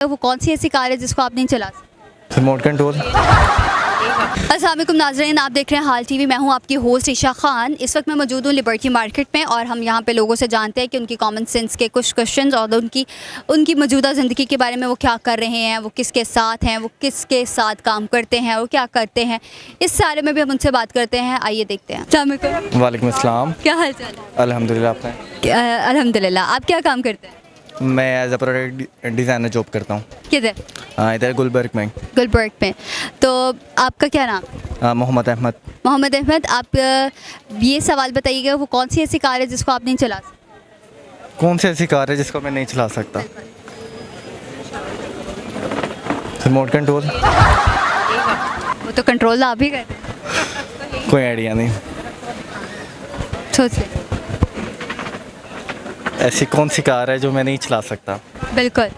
वो कौन सी ऐसी कार है जिसको आप नहीं चला सकते? Remote control. अस्सलाम वालेकुम नाज़रीन, आप देख रहे हैं हाल टीवी। मैं हूं आपकी होस्ट ईशा खान। इस वक्त मैं मौजूद हूं लिबर्टी मार्केट में और हम यहां पे लोगों से जानते हैं कि उनकी कॉमन सेंस के कुछ क्वेश्चंस और उनकी मौजूदा ज़िंदगी के बारे में, वो क्या कर रहे हैं, वो किसके साथ हैं, वो किसके साथ काम करते हैं और क्या करते हैं, इस सारे में भी हम उनसे बात करते हैं। आइए देखते हैं। अस्सलाम वालेकुम। वालेकुम अस्सलाम। क्या हाल चाल है? अल्हम्दुलिल्लाह। आपने? अल्हम्दुलिल्लाह। आप क्या काम करते हैं? मैं as a product designer job करता हूँ। किधर? इधर गुलबर्ग में। गुलबर्ग में। तो आपका क्या नाम? मोहम्मद अहमद। मोहम्मद अहमद। आप ये सवाल बताइएगा, वो कौन सी ऐसी कार है जिसको आप नहीं चला सकते? कौन सी ऐसी कार है जिसको मैं नहीं चला सकता? Remote control. वो तो कंट्रोल आप ही करते हैं। कोई आइडिया नहीं। सोचिए। ऐसी कौन सी कार है जो मैं नहीं चला सकता? बिल्कुल।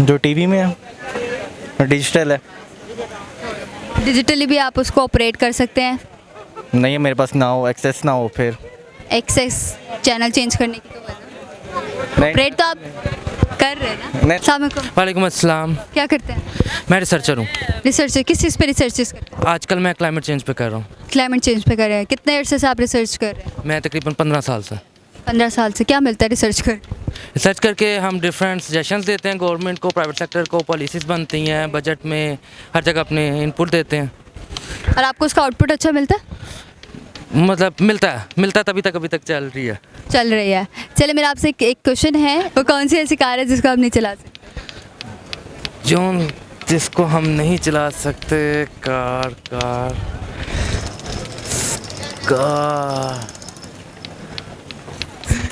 जो टीवी में है, डिजिटल है। डिजिटली भी आप उसको ऑपरेट कर सकते हैं। नहीं है मेरे पास, ना हो एक्सेस ना हो फिर। एक्सेस चैनल चेंज करने की तो वजह नहीं ऑपरेट तो आप कर रहे हैं ना? नहीं। अस्सलाम वालेकुम। वालेकुम अस्सलाम। क्या करते हैं? मैं रिसर्चर हूँ। रिसर्च किस चीज़ पे रिसर्च करते हैं? आजकल मैं क्लाइमेट चेंज पे कर रहा हूँ। क्लाइमेट चेंज पे कर रहे हैं। कितने अर्से से आप रिसर्च कर रहे हैं? मैं तकरीबन 15 साल से 15 साल से। क्या मिलता है रिसर्च कर? रिसर्च करके हम डिफरेंट सजेशंस देते हैं गवर्नमेंट को, प्राइवेट सेक्टर को। पॉलिसीज़ बनती हैं, बजट में हर जगह अपने इनपुट देते हैं। और आपको उसका आउटपुट अच्छा मिलता है? मतलब मिलता तभी तक अभी तक चल रही है। चल रही है। चले, मेरा आपसे एक क्वेश्चन है, वो कौन सी ऐसी कार है जिसको आप नहीं चला सकते? जो जिसको हम नहीं चला सकते? Car car car.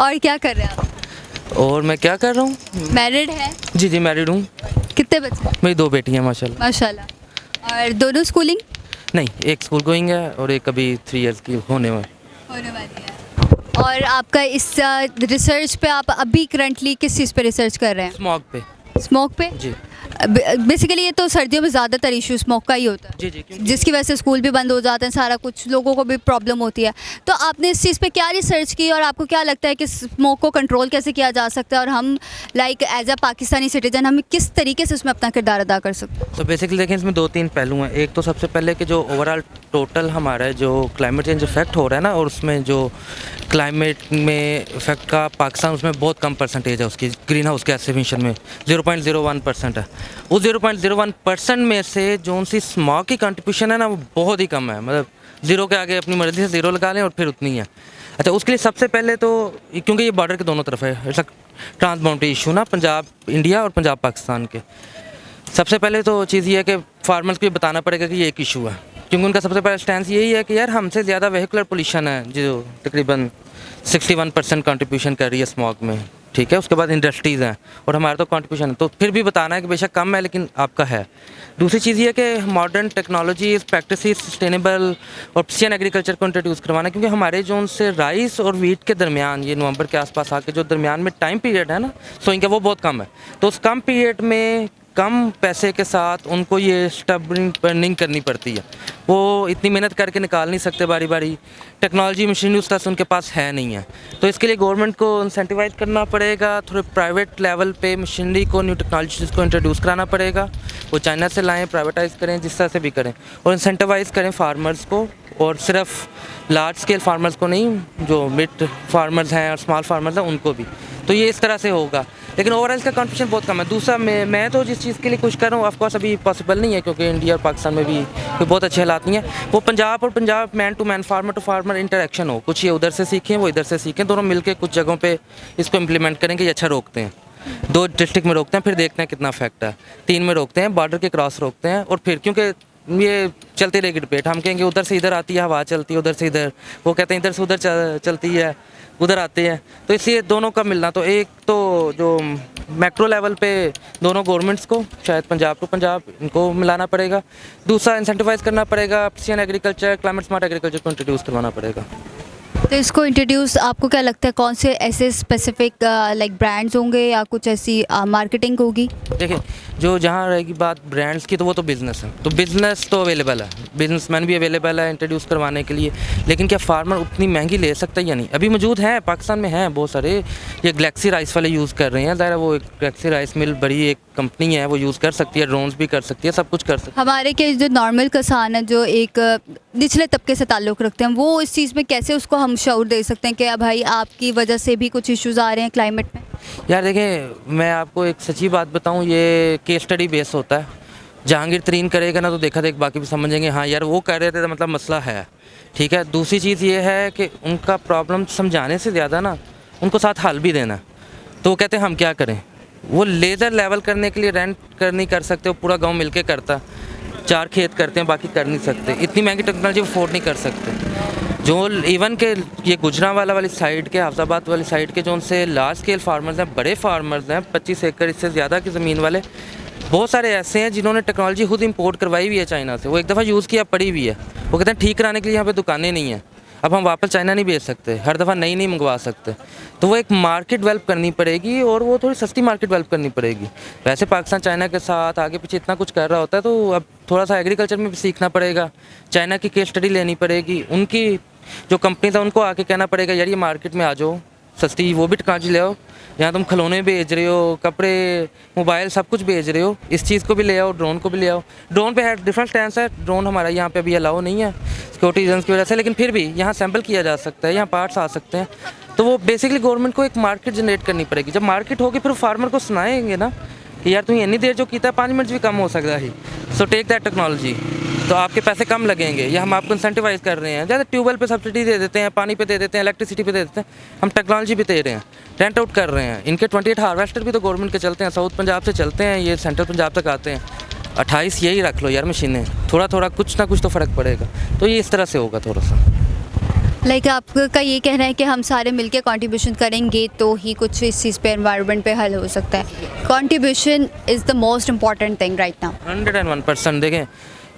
और क्या कर रहे हैं आप? और मैं क्या कर रहा हूँ? मैरिड है? जी मैरिड हूँ। कितने बच्चे? मेरी 2 बेटी हैं माशाल्लाह। माशाल्लाह। और दोनों स्कूलिंग? नहीं, एक स्कूल गोइंग है और एक अभी 3 इयर्स की होने होने वाली है। और आपका इस रिसर्च पे आप अभी करंटली किस चीज़ पे रिसर्च कर रहे हैं? स्मॉग पे। स्मोक पे? जी बेसिकली ये तो सर्दियों में ज़्यादातर इशू स्मोक का ही होता है। जी जिसकी वजह से स्कूल भी बंद हो जाते हैं, सारा कुछ लोगों को भी प्रॉब्लम होती है। तो आपने इस चीज़ पे क्या रिसर्च की और आपको क्या लगता है कि स्मोक को कंट्रोल कैसे किया जा सकता है और हम like as a Pakistani citizen हम किस तरीके से उसमें अपना किरदार अदा कर सकते हैं? तो बेसिकली देखें, इसमें 2-3 पहलू हैं। एक तो सबसे पहले कि जो ओवरऑल टोटल हमारा जो क्लाइमेट चेंज इफेक्ट हो रहा है ना, और उसमें जो क्लाइमेट में इफेक्ट का पाकिस्तान, उसमें बहुत कम परसेंटेज है उसकी ग्रीन हाउस गैस एमिशन में 0.01% है। उस 0.01% में से जो सी स्मॉग की कंट्रीब्यूशन है ना, वो बहुत ही कम है। मतलब ज़ीरो के आगे अपनी मर्ज़ी से ज़ीरो लगा लें और फिर उतनी है। अच्छा, उसके लिए सबसे पहले तो, क्योंकि ये बॉर्डर के दोनों तरफ है, इट्स ट्रांस बाउंड्री इशू ना, पंजाब इंडिया और पंजाब पाकिस्तान के। सबसे पहले तो चीज़ ये है कि फार्मर्स को ये बताना पड़ेगा कि ये एक इशू है, क्योंकि उनका सबसे पहला स्टैंड यही है कि यार हमसे ज़्यादा वेहिकुलर पोल्यूशन है, जो तकरीबन 61% कंट्रीब्यूशन कर रही है स्मॉग में। ठीक है, उसके बाद इंडस्ट्रीज़ हैं और हमारा तो कंट्रीब्यूशन है, तो फिर भी बताना है कि बेशक कम है लेकिन आपका है। दूसरी चीज़ ये है कि मॉडर्न टेक्नोलॉजीज, प्रैक्टिसेस, सस्टेनेबल और प्रिसिजन एग्रीकल्चर को इंट्रोड्यूस करवाना है, क्योंकि हमारे जो उनसे राइस और वीट के दरमियान, ये नवंबर के आसपास आके जो दरमियान में टाइम पीरियड है ना सोइंग का, वो बहुत कम है। तो उस कम पीरियड में कम पैसे के साथ उनको ये स्टबरिंग बर्निंग करनी पड़ती है। वो इतनी मेहनत करके निकाल नहीं सकते बारी बारी। टेक्नोलॉजी मशीनरी उस तरह से उनके पास है नहीं है, तो इसके लिए गवर्नमेंट को इंसेंटिवाइज करना पड़ेगा। थोड़े प्राइवेट लेवल पे मशीनरी को, न्यू टेक्नोलॉजीज़ को इंट्रोड्यूस कराना पड़ेगा। वो चाइना से लाएँ, प्राइवेटाइज करें, जिस तरह से भी करें, और इंसेंटिवाइज करें फार्मर्स को। और सिर्फ लार्ज स्केल फार्मर्स को नहीं, जो मिड फार्मर्स हैं और स्मॉल फार्मर्स हैं उनको भी। तो ये इस तरह से होगा, लेकिन ओवरऑल इसका कंट्रीब्यूशन बहुत कम है। दूसरा, मैं तो जिस चीज़ के लिए कुछ कर रहा हूँ, ऑफकोर्स अभी पॉसिबल नहीं है, क्योंकि इंडिया और पाकिस्तान में भी कोई बहुत अच्छे हालात नहीं है। वो पंजाब और Punjab man to man, farmer to farmer interaction हो, कुछ ये उधर से सीखें, वो इधर से सीखें, दोनों मिलकर कुछ जगहों पे इसको इम्प्लीमेंट करें कि ये अच्छा रोकते हैं। 2 डिस्ट्रिक्ट में रोकते हैं, फिर देखते हैं कितना इफेक्ट है। 3 में रोकते हैं, बॉर्डर के क्रॉस रोकते हैं, और फिर क्योंकि ये चलती रहेगी डिबेट, हम कहेंगे उधर से इधर आती है हवा, चलती है उधर से इधर, वो कहते हैं इधर से उधर चलती है, उधर आते हैं। तो इसलिए दोनों का मिलना, तो एक तो जो मैक्रो लेवल पे दोनों गवर्नमेंट्स को, शायद पंजाब टू पंजाब, इनको मिलाना पड़ेगा। दूसरा, इंसेंटिवाइज करना पड़ेगा, precision agriculture, climate smart agriculture को इंट्रोड्यूस करवाना पड़ेगा। तो इसको इंट्रोड्यूस आपको क्या लगता है कौन से ऐसे स्पेसिफिक लाइक ब्रांड्स होंगे या कुछ ऐसी मार्केटिंग होगी? देखिए, जो जहाँ रहेगी बात ब्रांड्स की, तो वो तो बिज़नेस है, तो बिज़नेस तो अवेलेबल है, बिजनेसमैन भी अवेलेबल है इंट्रोड्यूस करवाने के लिए। लेकिन क्या फार्मर उतनी महंगी ले सकता है या नहीं? अभी मौजूद है, पाकिस्तान में हैं बहुत सारे, ये गैलेक्सी राइस वाले यूज़ कर रहे हैं। ज़ाहिर है वो एक गैलेक्सी राइस मिल बड़ी एक कंपनी है, वो यूज़ कर सकती है, ड्रोन्स भी कर सकती है, सब कुछ कर सकती है। हमारे के जो नॉर्मल किसान है जो एक निचले तबके से ताल्लुक़ रखते हैं, वो इस चीज़ में कैसे उसको हम शऊर दे सकते हैं कि भाई आपकी वजह से भी कुछ इश्यूज़ आ रहे हैं क्लाइमेट में? यार देखें, मैं आपको एक सच्ची बात बताऊं, ये केस स्टडी बेस होता है। जहांगीर तरीन करेगा ना तो देखा देख बाकी भी समझेंगे हाँ यार वो कर रहे थे तो मतलब मसला है, ठीक है। दूसरी चीज़ ये है कि उनका प्रॉब्लम समझाने से ज़्यादा ना उनको साथ हल भी देना। तो वो कहते हैं हम क्या करें, वो लेज़र लेवल करने के लिए रेंट कर नहीं कर सकते, वो पूरा गाँव मिल के करता, 4 खेत करते हैं बाकी कर नहीं सकते, इतनी महंगी टेक्नोलॉजी अफोर्ड नहीं कर सकते। जो इवन के ये गुजरांवाला वाली साइड के, हाफजाबाद वाली साइड के जो उनसे लार्ज स्केल फार्मर्स हैं, बड़े फार्मर्स हैं, 25 एकड़ इससे ज़्यादा की ज़मीन वाले, बहुत सारे ऐसे हैं जिन्होंने टेक्नोलॉजी खुद इंपोर्ट करवाई हुई है चाइना से। वो एक दफ़ा यूज़ किया पड़ी हुई है, वो कहते हैं ठीक कराने के लिए यहाँ पे दुकानें नहीं हैं, अब हम वापस चाइना नहीं भेज सकते, हर दफ़ा नई नहीं मंगवा सकते। तो वो एक मार्केट डेवलप करनी पड़ेगी और वो थोड़ी सस्ती मार्केट डेवलप करनी पड़ेगी। वैसे पाकिस्तान चाइना के साथ आगे पीछे इतना कुछ कर रहा होता है, तो अब थोड़ा सा एग्रीकल्चर में भी सीखना पड़ेगा, चाइना की केस स्टडी लेनी पड़ेगी, उनकी जो कंपनी था उनको आके कहना पड़ेगा यार ये मार्केट में आ जाओ, सस्ती वो भी टेक्नोलॉजी ले आओ, यहाँ तुम खिलौने बेच रहे हो, कपड़े, मोबाइल सब कुछ बेच रहे हो, इस चीज़ को भी ले आओ, ड्रोन को भी ले आओ। ड्रोन पे है डिफरेंट स्टैंड है, ड्रोन हमारा यहाँ पे अभी अलाउ नहीं है सिक्योरिटी रीजन्स की वजह से, लेकिन फिर भी यहाँ सैम्पल किया जा सकता है, यहाँ पार्ट्स आ सकते हैं। तो वो बेसिकली गवर्नमेंट को एक मार्केट जनरेट करनी पड़ेगी। जब मार्केट होगी फिर फार्मर को सुनाएंगे ना कि यार तुम्हें इतनी देर जो कीता है 5 मिनट भी कम हो सकता है, सो टेक दैट टेक्नोलॉजी, तो आपके पैसे कम लगेंगे, या हम आपको इंसेंटिवाइज कर रहे हैं। जैसे ट्यूबवेल पे सब्सिडी दे देते हैं, पानी पे दे देते हैं, इलेक्ट्रिसिटी पे दे देते हैं, हम टेक्नोलॉजी भी दे रहे हैं, रेंट आउट कर रहे हैं। इनके 28 हार्वेस्टर भी तो गवर्नमेंट के चलते हैं, साउथ पंजाब से चलते हैं, ये सेंट्रल पंजाब तक आते हैं। 28 यही रख लो यार मशीनें, थोड़ा थोड़ा कुछ ना कुछ तो फ़र्क पड़ेगा। तो ये इस तरह से होगा थोड़ा सा। लाइक आपका ये कहना है कि हम सारे मिलके कंट्रीब्यूशन करेंगे तो ही कुछ इस चीज़ पे एनवायरनमेंट पे हल हो सकता है। Contribution is the most important thing right now. 101%। देखें,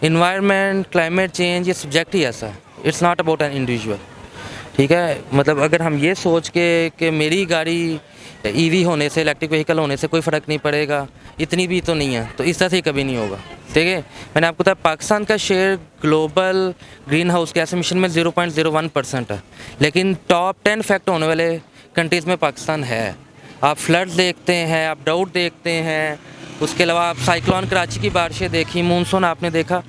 इन्वायरमेंट, क्लाइमेट चेंज, ये सब्जेक्ट ही ऐसा है, it's not about an individual, ठीक है। मतलब अगर हम ये सोच के कि मेरी गाड़ी ईवी होने से, इलेक्ट्रिक व्हीकल होने से कोई फ़र्क नहीं पड़ेगा, इतनी भी तो नहीं है, तो इस तरह से कभी नहीं होगा, ठीक है। मैंने आपको बताया पाकिस्तान का share global green house gas emission में 0.01% है, लेकिन टॉप 10 इफेक्ट होने वाले कंट्रीज़ में पाकिस्तान है। आप फ्लड देखते हैं, आप ड्राउट देखते हैं, उसके अलावा आप साइक्लोन कराची की बारिशें देखी, मानसून आपने देखा।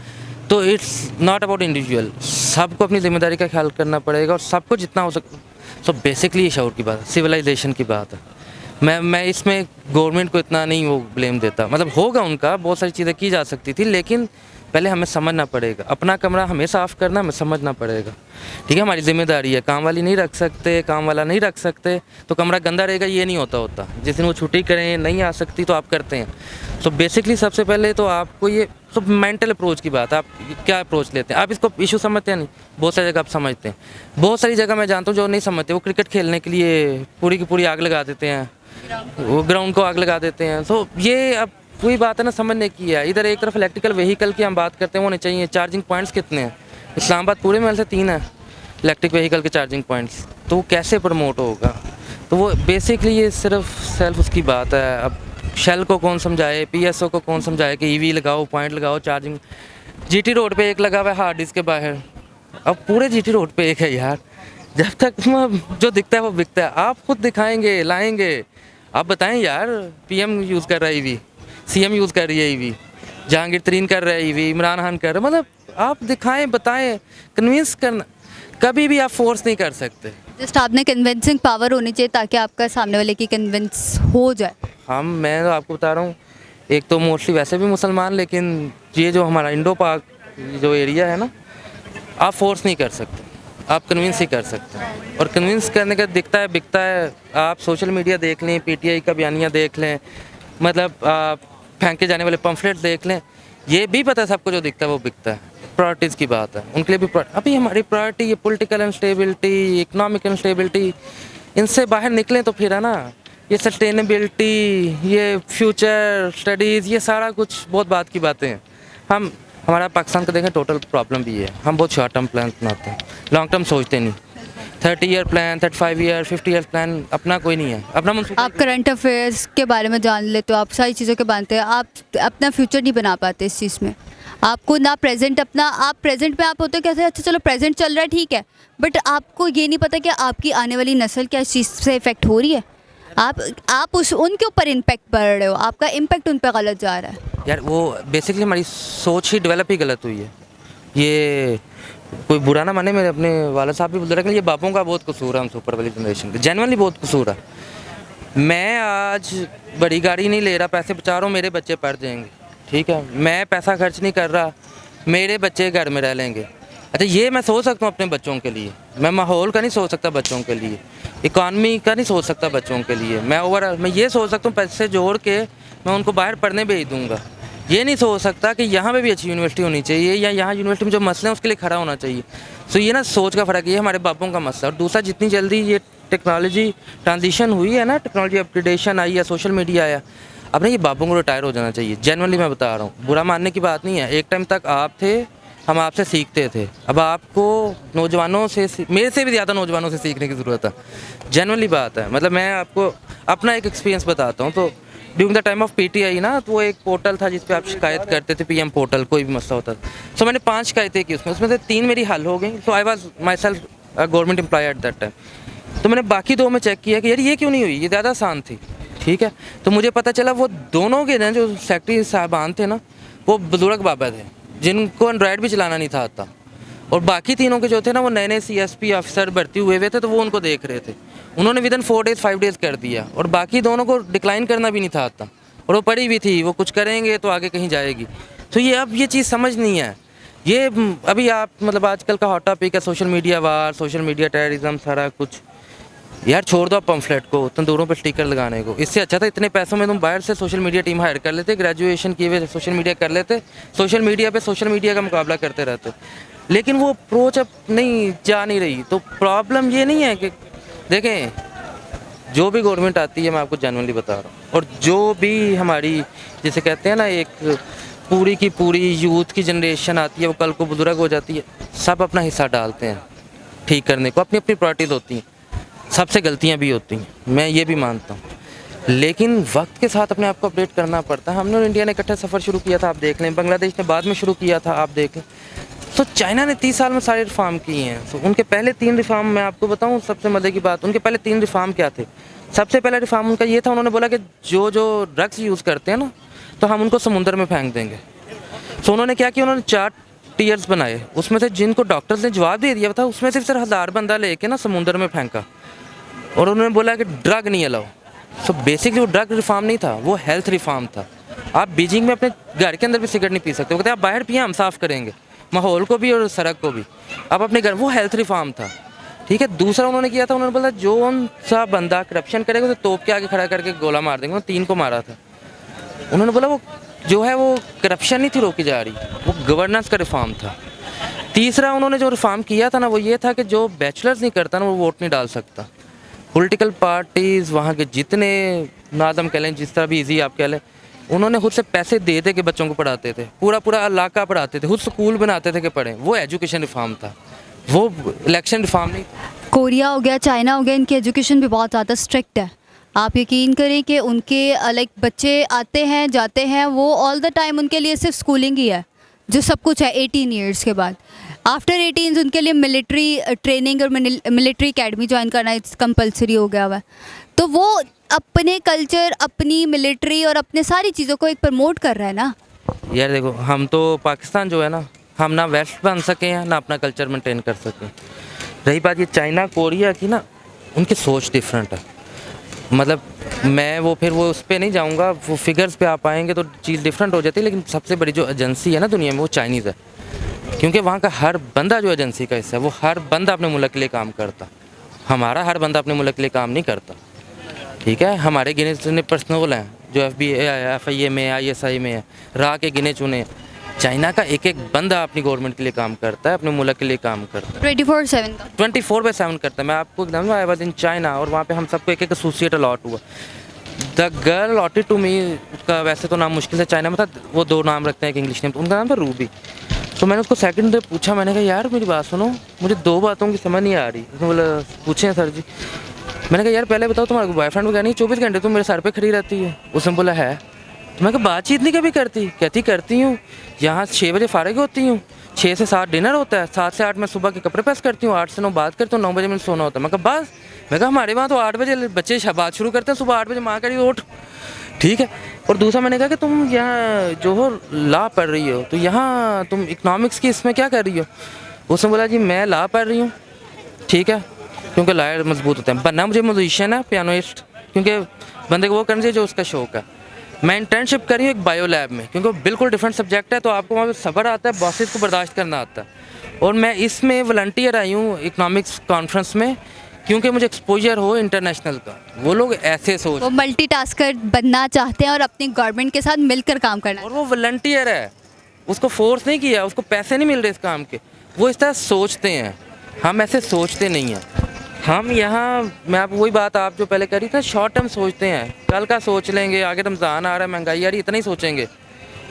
तो इट्स नॉट अबाउट इंडिविजुअल, सबको अपनी जिम्मेदारी का ख्याल करना पड़ेगा और सबको जितना हो सके। सो बेसिकली ये शऊर की बात है, सिविलाइजेशन की बात है। मैं इसमें गवर्नमेंट को इतना नहीं वो ब्लेम देता, मतलब होगा उनका, बहुत सारी चीज़ें की जा सकती थी, लेकिन पहले हमें समझना पड़ेगा, अपना कमरा हमें साफ़ करना हमें समझना पड़ेगा, ठीक है। हमारी जिम्मेदारी है, काम वाली नहीं रख सकते, काम वाला नहीं रख सकते, तो कमरा गंदा रहेगा ये नहीं होता। जिस दिन वो छुट्टी करें नहीं आ सकती तो आप करते हैं। सो बेसिकली सबसे पहले तो आपको ये सब मेंटल अप्रोच की बात है, आप क्या अप्रोच लेते हैं, आप इसको इशू समझते हैं नहीं, बहुत सारी जगह आप समझते हैं, बहुत सारी जगह मैं जानता हूँ जो नहीं समझते, वो क्रिकेट खेलने के लिए पूरी की पूरी आग लगा देते हैं, वो ग्राउंड को आग लगा देते हैं। सो ये अब वही बात है ना समझने की है। इधर एक तरफ इलेक्ट्रिकल व्हीकल की हम बात करते हैं, होने चाहिए। चार्जिंग पॉइंट्स कितने हैं इस्लामाबाद पूरे में से 3 है इलेक्ट्रिक व्हीकल के चार्जिंग पॉइंट्स, तो वो कैसे प्रमोट होगा? तो वो बेसिकली ये सिर्फ सेल्फ उसकी बात है। अब शेल को कौन समझाए, PSO को कौन समझाए कि EV लगाओ, पॉइंट लगाओ, चार्जिंग। GT रोड पे एक लगा हुआ है हार्ड डिस्क के बाहर, अब पूरे GT रोड पे एक है यार। जब तक जो दिखता है वो बिकता है, आप खुद दिखाएंगे, लाएंगे, आप बताएं यार। PM यूज़ कर रहा है EV, CM यूज़ कर रही है EV, जहांगीर तरीन कर रहा है EV, इमरान खान कर रहा है, मतलब आप दिखाएं, बताएं, कन्विंस करना। कभी भी आप फोर्स नहीं कर सकते, जस्ट आपने कन्विंसिंग पावर होनी चाहिए ताकि आपका सामने वाले की कन्विंस हो जाए। मैं तो आपको बता रहा हूँ, एक तो मोस्टली वैसे भी मुसलमान, लेकिन ये जो हमारा इंडो पाक जो एरिया है ना, आप फोर्स नहीं कर सकते, आप कन्विंस ही कर सकते हैं। और कन्विंस करने का दिखता है बिकता है, आप सोशल मीडिया देख लें, PTI का बयानिया देख लें, मतलब आप फेंके जाने वाले पम्फलेट देख लें, ये भी पता है सबको जो दिखता है वो बिकता है। प्रायोरिटीज़ की बात है, उनके लिए भी अभी हमारी प्रायोरिटी ये पॉलिटिकल इंस्टेबिलिटी, इकोनॉमिक इंस्टेबिलिटी, इनसे बाहर निकलें तो फिर है ना, ये सस्टेनेबिलिटी, ये फ्यूचर स्टडीज़, ये सारा कुछ बहुत बात की बातें हैं। हमारा पाकिस्तान का देखें टोटल प्रॉब्लम भी है, हम बहुत शॉर्ट टर्म प्लान बनाते हैं, लॉन्ग टर्म सोचते नहीं। 30 year plan, 35 year, 50 year plan अपना कोई नहीं है, अपना मनसूबा। आप करंट अफेयर्स के बारे में जान लेते हो, आप सारी चीज़ों के जानते हैं, आप अपना फ्यूचर नहीं बना पाते इस चीज़ में। आपको ना प्रेजेंट अपना, आप प्रेजेंट में आप होते हो कैसे, अच्छा चलो प्रेजेंट चल रहा है ठीक है, बट आपको ये नहीं पता कि आपकी आने वाली नस्ल क्या इस चीज़ से इफेक्ट हो रही है। आप उस उनके ऊपर इम्पैक्ट पड़ रहे हो, आपका इम्पैक्ट उन पर गलत जा रहा है। यार वो बेसिकली हमारी सोच ही डेवलप ही गलत हुई है। ये कोई बुरा ना माने, मेरे अपने वाला साहब भी बोल रहे हैं कि ये बापों का बहुत कसूर है, हम सुपर वाली जनरेशन का जेन्युइनली बहुत कसूर है। मैं आज बड़ी गाड़ी नहीं ले रहा, पैसे बचा रहा हूँ, मेरे बच्चे पढ़ जाएंगे, ठीक है। मैं पैसा खर्च नहीं कर रहा, मेरे बच्चे घर में रह लेंगे। अच्छा ये मैं सोच सकता हूँ अपने बच्चों के लिए, मैं माहौल का नहीं सोच सकता बच्चों के लिए, इकॉनमी का नहीं सोच सकता बच्चों के लिए। मैं ओवरऑल मैं ये सोच सकता हूँ पैसे जोड़ के मैं उनको बाहर पढ़ने भेज दूँगा। ये नहीं सोच सकता कि यहाँ पे भी अच्छी यूनिवर्सिटी होनी चाहिए या यहाँ यूनिवर्सिटी में जो मसले हैं उसके लिए खड़ा होना चाहिए। सो ये ना सोच का फ़र्क, ये हमारे बापों का मसला। और दूसरा, जितनी जल्दी ये टेक्नोलॉजी ट्रांजिशन हुई है ना, टेक्नोलॉजी अपग्रेडेशन आई है, सोशल मीडिया आया, अब ना ये बापों को रिटायर हो जाना चाहिए। जेनुअनली मैं बता रहा हूँ, बुरा मानने की बात नहीं है। एक टाइम तक आप थे, हम आपसे सीखते थे, अब आपको नौजवानों से, मेरे से भी ज़्यादा नौजवानों से सीखने की ज़रूरत है। जेनुअनली बात है। मतलब मैं आपको अपना एक एक्सपीरियंस बताता हूँ। तो during the time of PTI ना, तो वो एक पोर्टल था जिस पे आप शिकायत करते थे, पीएम पोर्टल, कोई भी मसला होता था। सो मैंने 5 शिकायतें की उसमें से 3 मेरी हल हो गई। So I was myself government employ at that time. तो मैंने बाकी 2 में चेक किया कि यार ये क्यों नहीं हुई, ये ज़्यादा आसान थी, ठीक है। तो मुझे पता चला वो दोनों के ना जो सेक्रेटरी साहबान थे ना, वो बुजुर्ग बाबा थे जिनको एंड्रॉयड भी चलाना नहीं था आता। और बाकी तीनों के जो थे ना, वो नए नए CSP ऑफिसर भर्ती हुए थे, तो वो उनको देख रहे थे। उन्होंने विदिन 4 डेज़ 5 डेज़ कर दिया। और बाकी दोनों को डिक्लाइन करना भी नहीं था आता, और वो पढ़ी भी थी, वो कुछ करेंगे तो आगे कहीं जाएगी। तो ये अब ये चीज़ समझ नहीं है। ये अभी आप मतलब आजकल का हॉट टॉपिक है सोशल मीडिया वार, सोशल मीडिया टेररिज्म, सारा कुछ। यार छोड़ दो आप पम्फलेट को, तंदूरों पर स्टिकर लगाने को। इससे अच्छा था इतने पैसों में तुम बाहर से सोशल मीडिया टीम हायर कर लेते, ग्रेजुएशन किए हुए सोशल मीडिया कर लेते, सोशल मीडिया पे सोशल मीडिया का मुकाबला करते रहते। लेकिन वो अप्रोच अब नहीं जा नहीं रही। तो प्रॉब्लम ये नहीं है कि देखें, जो भी गवर्नमेंट आती है, मैं आपको जेन्युइनली बता रहा हूँ, और जो भी हमारी जिसे कहते हैं ना एक पूरी की पूरी यूथ की जनरेशन आती है, वो कल को बुजुर्ग हो जाती है, सब अपना हिस्सा डालते हैं ठीक करने को, अपनी अपनी प्रायोरिटीज़ होती हैं, सबसे गलतियां भी होती हैं, मैं ये भी मानता हूँ। लेकिन वक्त के साथ अपने आप को अपडेट करना पड़ता है। हमने और इंडिया ने इकट्ठा सफ़र शुरू किया था, आप देख लें। बांग्लादेश ने बाद में शुरू किया था, आप देख लें। तो चाइना ने 30 साल में सारे रिफॉर्म किए हैं। तो उनके पहले 3 रिफॉर्म मैं आपको बताऊं, सबसे मज़े की बात, उनके पहले 3 रिफॉर्म क्या थे। सबसे पहला रिफॉर्म उनका ये था, उन्होंने बोला कि जो ड्रग्स यूज़ करते हैं ना, तो हम उनको समुद्र में फेंक देंगे। तो उन्होंने क्या किया, उन्होंने 4 टीयर्स बनाए। उसमें से जिनको डॉक्टर्स ने जवाब दे दिया था, उसमें से सिर्फ 1000 बंदा लेके ना समुद्र में फेंका। और उन्होंने बोला कि ड्रग नहीं अलाउ। सो बेसिकली वो ड्रग रिफॉर्म नहीं था, वो हेल्थ रिफॉर्म था। आप बीजिंग में अपने घर के अंदर भी सिगरेट नहीं पी सकते। वो कहते हैं आप बाहर पिए, हम साफ़ करेंगे माहौल को भी और सड़क को भी, आप अपने घर, वो हेल्थ रिफॉर्म था, ठीक है। दूसरा उन्होंने किया था, उन्होंने बोला जो सा बंदा करप्शन करेगा उसे तोप के आगे खड़ा करके गोला मार देंगे। 3 को मारा था। उन्होंने बोला वो जो है वो करप्शन नहीं थी रोकी जा रही, वो गवर्नेंस का रिफॉर्म था। तीसरा उन्होंने जो रिफॉर्म किया था ना, वो ये था कि जो बैचलर्स नहीं करता ना, वो वोट नहीं डाल सकता। पॉलिटिकल पार्टीज़ वहाँ के जितने नादम कह लें, जिस तरह भी इजी आप कह लें, उन्होंने खुद से पैसे दे के बच्चों को पढ़ाते थे, पूरा इलाका पढ़ाते थे, खुद स्कूल बनाते थे कि पढ़ें। वो एजुकेशन रिफॉर्म था, वो इलेक्शन रिफॉर्म नहीं। कोरिया हो गया, चाइना हो गया, इनकी एजुकेशन भी बहुत ज़्यादा स्ट्रिक्ट है। आप यकीन करें कि उनके लाइक बच्चे आते हैं जाते हैं, वो ऑल द टाइम उनके लिए सिर्फ स्कूलिंग ही है, जो सब कुछ है 18 ईयर्स के बाद। आफ्टर 18 उनके लिए मिलिट्री ट्रेनिंग और मिलिट्री एकेडमी ज्वाइन करना इट्स कंपलसरी हो गया हुआ है। तो वो अपने कल्चर, अपनी मिलिट्री और अपने सारी चीज़ों को एक प्रमोट कर रहा है ना। यार देखो, हम तो पाकिस्तान जो है ना, हम ना वेस्ट बन सके हैं ना अपना कल्चर मेंटेन कर सकें। रही बात ये चाइना कोरिया की ना, उनकी सोच डिफरेंट है। मतलब मैं वो उस पर नहीं जाऊंगा, वो फिगर्स पे आप आएंगे तो चीज़ डिफरेंट हो जाती है। लेकिन सबसे बड़ी जो एजेंसी है ना दुनिया में, वो चाइनीज़ है, क्योंकि वहाँ का हर बंदा जो एजेंसी का हिस्सा है, वो हर बंदा अपने मुल्क के लिए काम करता। हमारा हर बंदा अपने मुल्क के लिए काम नहीं करता, ठीक है। हमारे गिने चुने पर्सनल हैं जो FIA में, ISI में है, रा के गिने चुने। चाइना का एक बंदा अपनी गवर्नमेंट के लिए काम करता है, अपने मुल्क के लिए काम करता है, 24/7 का 24/7 करता है। मैं आपको एकदम आई वाज इन चाइना, और वहाँ पे हम सबको एक एसोसिएट अलॉट हुआ। The girl allotted to me, उसका वैसे तो नाम मुश्किल से चाइना में था, वो 2 नाम रखते हैं एक इंग्लिश नेम, उनका नाम था रूबी। तो मैंने उसको सेकंड डे पूछा, मैंने कहा यार मेरी बात सुनो, मुझे 2 बातों की समझ नहीं आ रही। उसने बोला पूछे सर जी। मैंने कहा यार पहले बताओ तुम्हारा बॉयफ्रेंड वगैरह नहीं, 24 घंटे तुम मेरे सर पे खड़ी रहती है। उसने बोला है। तो मैं कहा बातचीत नहीं कभी करती? कहती करती हूँ, यहाँ 6 बजे फारिग होती हूँ, 6 से 7 डिनर होता है, 7 से 8 मैं सुबह के कपड़े प्रेस करती हूँ, 8 से 9 बात करती हूँ, 9 बजे मैंने सोना होता है। मैं कहा बस? मैं कहा हमारे वहाँ तो 8 बजे बच्चे बात शुरू करते हैं, सुबह 8 बजे माँ कह रही उठ, ठीक है। और दूसरा मैंने कहा कि तुम यहाँ जो हो लॉ पढ़ रही हो, तो यहाँ तुम इकनॉमिक्स की इसमें क्या कर रही हो? उसने बोला जी मैं लॉ पढ़ रही हूँ, ठीक है, क्योंकि लॉयर मजबूत होते हैं। बनना मुझे म्यूजिशियन है, पियानोइस्ट, क्योंकि बंदे को वो करना चाहिए जो उसका शौक है। मैं इंटर्नशिप करी हूँ एक बायो लैब में, क्योंकि बिल्कुल डिफरेंट सब्जेक्ट है, तो आपको वहाँ पर सब्र आता है, बॉसेस को बर्दाश्त करना आता है। और मैं इसमें वॉलंटियर आई हूँ इकनॉमिक्स कॉन्फ्रेंस में, क्योंकि मुझे एक्सपोजर हो इंटरनेशनल का। वो लोग ऐसे सोच, वो मल्टीटास्कर बनना चाहते हैं और अपनी गवर्नमेंट के साथ मिलकर काम करना। और वो वॉलंटियर है, उसको फोर्स नहीं किया, उसको पैसे नहीं मिल रहे इस काम के, वो इस तरह सोचते हैं। हम ऐसे सोचते नहीं हैं। हम यहाँ, मैं आप वही बात आप जो पहले करी था, शॉर्ट टर्म सोचते हैं, कल का सोच लेंगे, आगे रमज़ान आ रहा है, महंगाई आ रही है, इतना ही सोचेंगे,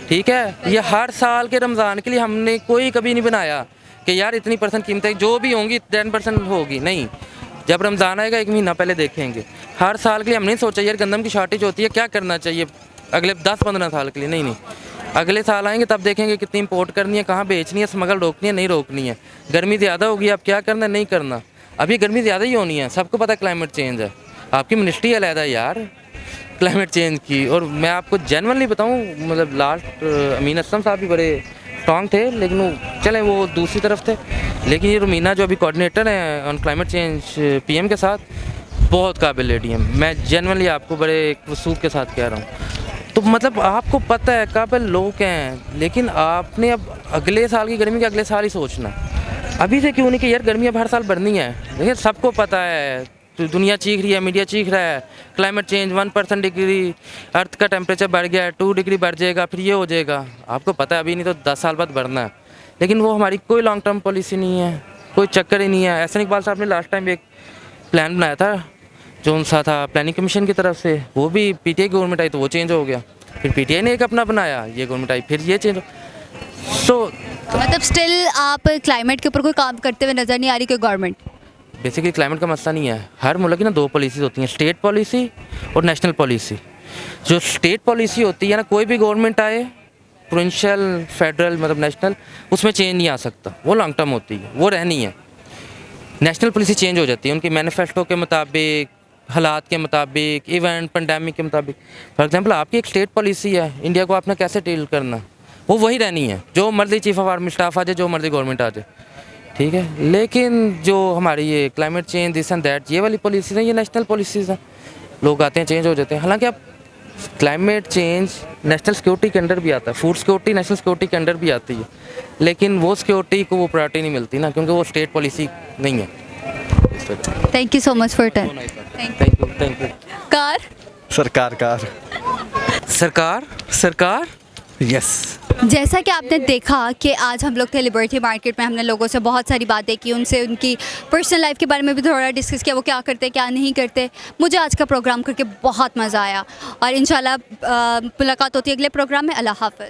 ठीक है। ये हर साल के रमज़ान के लिए हमने कोई कभी नहीं बनाया कि यार इतनी % कीमतें जो भी होंगी 10% होगी, नहीं। जब रमज़ान आएगा 1 महीना पहले देखेंगे। हर साल के लिए हमने नहीं सोचा यार गंदम की शॉर्टेज होती है, क्या करना चाहिए अगले 10-15 साल के लिए, नहीं। अगले साल आएंगे तब देखेंगे कितनी इंपोर्ट करनी है, कहाँ बेचनी है, स्मगल रोकनी है, नहीं रोकनी है। गर्मी ज़्यादा होगी, अब क्या करना है, नहीं करना। अभी गर्मी ज़्यादा ही होनी है, सबको पता है क्लाइमेट चेंज है। आपकी मिनिस्ट्री अलहदा है यार क्लाइमेट चेंज की। और मैं आपको जेन्युइनली बताऊँ, मतलब लास्ट अमीन असलम साहब भी बड़े स्ट्रॉन्ग थे, लेकिन वो चले वो दूसरी तरफ थे। लेकिन ये रुमीना जो अभी कोऑर्डिनेटर हैं ऑन क्लाइमेट चेंज PM के साथ, बहुत काबिल लेडी हैं। मैं जेन्युइनली आपको बड़े वसूख के साथ कह रहा हूँ। तो मतलब आपको पता है काबिल लोग हैं, लेकिन आपने अब अगले साल की गर्मी के अगले साल ही सोचना। अभी से क्यों नहीं कि यार गर्मी अब हर साल बढ़नी है। देखिए सबको पता है, तो दुनिया चीख रही है, मीडिया चीख रहा है, क्लाइमेट चेंज 1% डिग्री अर्थ का टेम्परेचर बढ़ गया है, 2 डिग्री बढ़ जाएगा, फिर ये हो जाएगा। आपको पता है अभी नहीं तो 10 साल बाद बढ़ना है। लेकिन वो हमारी कोई लॉन्ग टर्म पॉलिसी नहीं है, कोई चक्कर ही नहीं है। एहसन इकबाल साहब ने लास्ट टाइम एक प्लान बनाया था जो उनसा था प्लानिंग कमीशन की तरफ से, वो भी PTI गवर्नमेंट आई तो वो चेंज हो गया, फिर PTI ने एक अपना बनाया, ये गवर्नमेंट आई, फिर ये चेंज हो। सो मतलब स्टिल आप क्लाइमेट के ऊपर कोई काम करते हुए नज़र नहीं आ रही कोई गवर्नमेंट? बेसिकली क्लाइमेट का मसला नहीं है। हर मुल्क की ना 2 पॉलिसीज़ होती हैं, स्टेट पॉलिसी और नेशनल पॉलिसी। जो स्टेट पॉलिसी होती है ना, कोई भी गवर्नमेंट आए, प्रोविंशियल, फेडरल, मतलब नेशनल, उसमें चेंज नहीं आ सकता, वो लॉन्ग टर्म होती है, वो रहनी है। नेशनल पॉलिसी चेंज हो जाती है उनकी मैनिफेस्टो के मुताबिक, हालात के मुताबिक, इवेंट पेंडेमिक के मुताबिक। फॉर एग्जांपल आपकी एक स्टेट पॉलिसी है, इंडिया को आपने कैसे डील करना, वो वही रहनी है, जो मर्जी चीफ ऑफ आर्मी स्टाफ आ जाए, जो मर्जी गवर्नमेंट आ जाए, ठीक है। लेकिन जो हमारी ये climate change this and that, ये वाली पॉलिसीज़ हैं, ये नेशनल पॉलिसीज़ हैं। लोग आते हैं, चेंज हो जाते हैं। हालांकि अब क्लाइमेट चेंज नेशनल सिक्योरिटी के अंडर भी आता है, फूड सिक्योरिटी नेशनल सिक्योरिटी के अंडर भी आती है, लेकिन वो सिक्योरिटी को वो प्रायोरिटी नहीं मिलती ना, क्योंकि वो स्टेट पॉलिसी नहीं है। Thank you so much for time. Thank you. Car सरकार यस। जैसा कि आपने देखा कि आज हम लोग थे लिबर्टी मार्केट में, हमने लोगों से बहुत सारी बातें की, उनसे उनकी पर्सनल लाइफ के बारे में भी थोड़ा डिस्कस किया, वो क्या करते क्या नहीं करते। मुझे आज का प्रोग्राम करके बहुत मज़ा आया और इंशाल्लाह मुलाकात होती है अगले प्रोग्राम में। अल्लाह हाफ़िज़।